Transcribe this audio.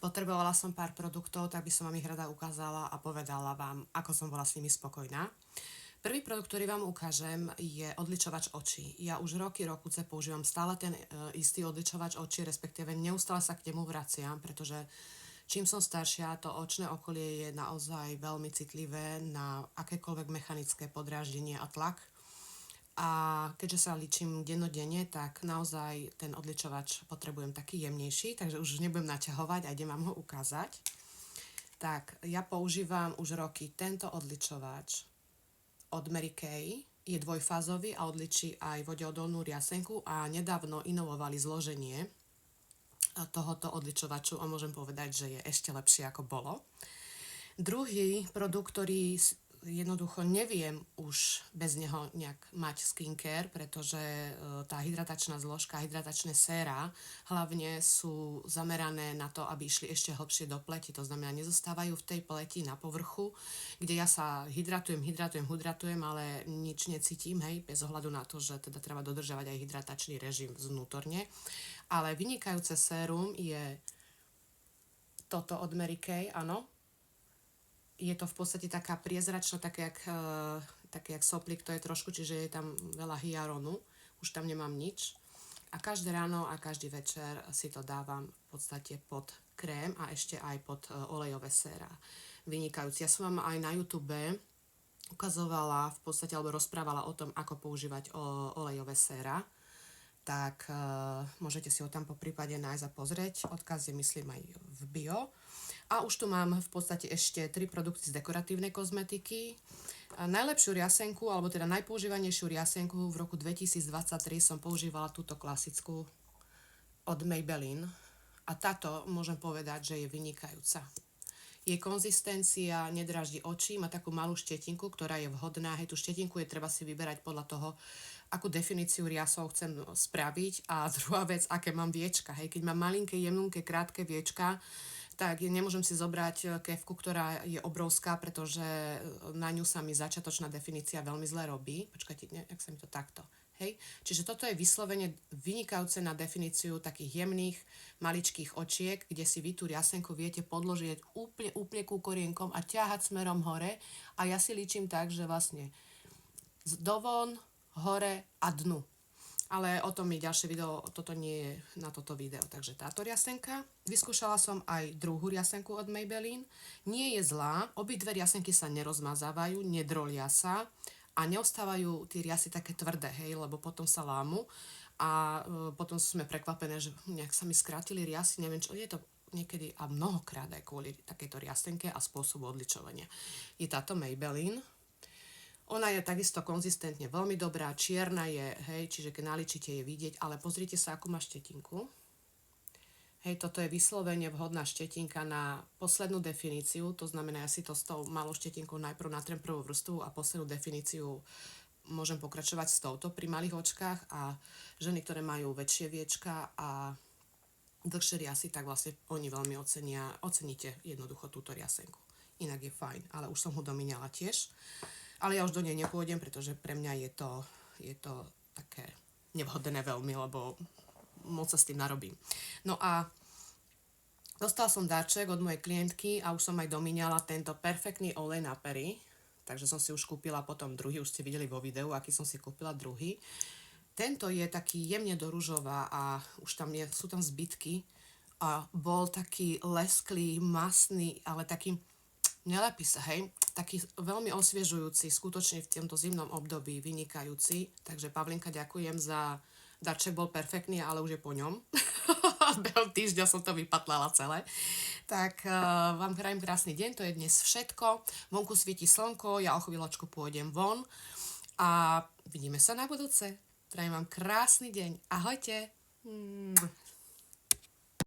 Potrebovala som pár produktov, tak by som vám ich rada ukázala a povedala vám, ako som bola s nimi spokojná. Prvý produkt, ktorý vám ukážem, je odličovač očí. Ja už rokuce používam stále ten istý odličovač očí, respektíve neustále sa k nemu vraciam, pretože čím som staršia, to očné okolie je naozaj veľmi citlivé na akékoľvek mechanické podráždenie a tlak. A keďže sa ličím dennodenne, tak naozaj ten odličovač potrebujem taký jemnejší, takže už nebudem naťahovať a idem vám ho ukázať. Tak, ja používam už roky tento odličovač od Mary Kay. Je dvojfázový a odličí aj vodeodolnú riasenku a nedávno inovovali zloženie tohoto odličovaču a môžem povedať, že je ešte lepšie ako bolo. Druhý produkt, ktorý jednoducho neviem už bez neho nejak mať skincare, pretože tá hydratačná zložka, hydratačné séra hlavne sú zamerané na to, aby išli ešte hlbšie do pleti. To znamená, nezostávajú v tej pleti na povrchu, kde ja sa hydratujem, ale nič necítim, hej, bez ohľadu na to, že teda treba dodržavať aj hydratačný režim vnútorne. Ale vynikajúce sérum je toto od Mary Kay, áno. Je to v podstate taká priezračná, také jak soplík, to je trošku, čiže je tam veľa hyaronu, už tam nemám nič. A každé ráno a každý večer si to dávam v podstate pod krém a ešte aj pod olejové séra. Vynikajúci. Ja som vám aj na YouTube ukazovala v podstate, alebo rozprávala o tom, ako používať olejové séra. Tak môžete si ho tam po prípade nájsť a pozrieť. Odkaz je myslím aj v bio. A už tu mám v podstate ešte 3 produkty z dekoratívnej kozmetiky. Najlepšiu riasenku, alebo teda najpoužívanejšiu riasenku v roku 2023 som používala túto klasickú od Maybelline. A táto môžem povedať, že je vynikajúca. Jej konzistencia nedráždi oči, má takú malú štetinku, ktorá je vhodná. Hej, tú štetinku je treba si vyberať podľa toho, akú definíciu riasov chcem spraviť. A druhá vec, aké mám viečka. Hej, keď mám malinké, jemnúnke, krátke viečka, tak nemôžem si zobrať kefku, ktorá je obrovská, pretože na ňu sa mi začiatočná definícia veľmi zle robí. Počkajte, jak sa mi to takto. Hej. Čiže toto je vyslovene vynikajúce na definíciu takých jemných, maličkých očiek, kde si vy tú riasenku viete podložiť úplne ku korienkom a ťahať smerom hore. A ja si líčim tak, že vlastne dovon, hore a dnu. Ale o tom je ďalšie video, toto nie je na toto video. Takže táto riasenka. Vyskúšala som aj druhú riasenku od Maybelline. Nie je zlá, obidve riasenky sa nerozmazávajú, nedrolia sa a neostávajú tie riasy také tvrdé, hej, lebo potom sa lámu a potom sme prekvapené, že nejak sa mi skrátili riasy, neviem čo, je to niekedy a mnohokrát aj kvôli takejto riasenke a spôsobu odličovania. Je táto Maybelline. Ona je takisto konzistentne veľmi dobrá, čierna je, hej, čiže keď naličíte je vidieť, ale pozrite sa, akú má štetinku. Hej, toto je vyslovene vhodná štetinka na poslednú definíciu, to znamená, ja si to s tou malou štetinkou najprv natrem prvú vrstvu a poslednú definíciu môžem pokračovať s touto pri malých očkách a ženy, ktoré majú väčšie viečka a dlhšie riasy, tak vlastne oni veľmi oceníte jednoducho túto riasenku. Inak je fajn, ale už som ho domíňala tiež. Ale ja už do nej nepôjdem, pretože pre mňa je to také nevhodné veľmi, lebo moc sa s tým narobím. No a dostal som darček od mojej klientky a už som aj domíňala tento perfektný olej na pery. Takže som si už kúpila potom druhý, už ste videli vo videu, aký som si kúpila druhý. Tento je taký jemne do ružová a už tam sú tam zbytky a bol taký lesklý, masný, ale taký nelepí sa, hej, taký veľmi osviežujúci, skutočne v tomto zimnom období vynikajúci. Takže Pavlinka, ďakujem za darček, bol perfektný, ale už je po ňom. Behom týždňa som to vypatlala celé. Tak vám prajem krásny deň, to je dnes všetko. Vonku svieti slnko, ja o chvíľočku pôjdem von a vidíme sa na budúce. Prajem vám krásny deň. Ahojte.